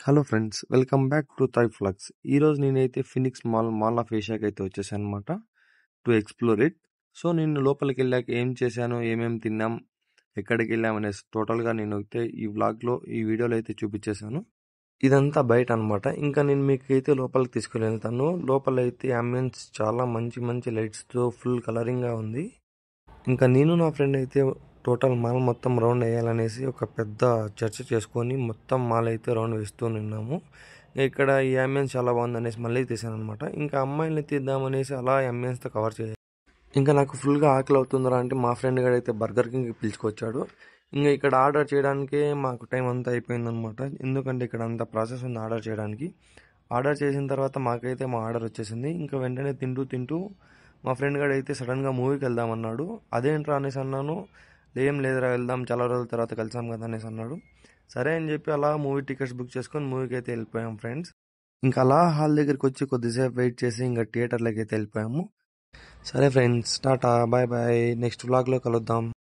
Hello friends, welcome back to థై ఫ్లగ్స్. ఈరోజు నేనైతే ఫినిక్స్ మాల్ ఆఫ్ ఏషియాకి అయితే వచ్చేసాను అనమాట టు ఎక్స్ప్లోర్ ఇట్. సో నేను లోపలికి వెళ్ళాక ఏం చేశాను, ఏమేమి తిన్నాం, ఎక్కడికి వెళ్ళాం అనేసి టోటల్గా నేను అయితే ఈ వీడియోలో అయితే చూపించేశాను. ఇదంతా బయట అనమాట. ఇంకా నేను మీకు అయితే లోపలికి తీసుకుని వెళ్తాను. లోపల అయితే అంబియన్స్ చాలా మంచి మంచి లైట్స్తో ఫుల్ కలరింగ్గా ఉంది. ఇంకా నేను నా ఫ్రెండ్ అయితే టోటల్ మాల్ మొత్తం రౌండ్ వేయాలనేసి ఒక పెద్ద చర్చ చేసుకొని మొత్తం మాల్ అయితే రౌండ్ వేస్తూ ఉన్నాము. ఇక్కడ ఈ అంబియన్స్ చాలా బాగుంది అనేసి మళ్ళీ తీసాను అనమాట. ఇంకా అమ్మాయిల్ని తీద్దామనేసి అలా అంబియన్స్తో కవర్ చేయాలి. ఇంకా నాకు ఫుల్గా ఆకలి అవుతుందిరా అంటే మా ఫ్రెండ్ గారు అయితే బర్గర్ కింగ్ పిలుచుకొచ్చాడు. ఇంకా ఇక్కడ ఆర్డర్ చేయడానికే మాకు టైం అంతా అయిపోయిందనమాట. ఎందుకంటే ఇక్కడ అంత ప్రాసెస్ ఉంది ఆర్డర్ చేయడానికి. ఆర్డర్ చేసిన తర్వాత మాకైతే మా ఆర్డర్ వచ్చేసింది. ఇంకా వెంటనే తింటూ మా ఫ్రెండ్ గారు అయితే సడన్గా మూవీకి వెళ్దామన్నాడు. అదేంట్రా అనేసి అన్నాను. ఏం లేదురా, వెళ్దాం, చాలా రోజుల తర్వాత కలిసాం కదా అనేసి అన్నాడు. సరే అని చెప్పి అలా మూవీ టికెట్స్ బుక్ చేసుకొని మూవీకి అయితే వెళ్ళిపోయాం ఫ్రెండ్స్. ఇంకా అలా హాల్ దగ్గరికి వచ్చి కొద్దిసేపు వెయిట్ చేసి ఇంకా థియేటర్లోకి అయితే వెళ్ళిపోయాము. సరే friends, tata, bye bye, next వ్లాగ్లో కలుద్దాం.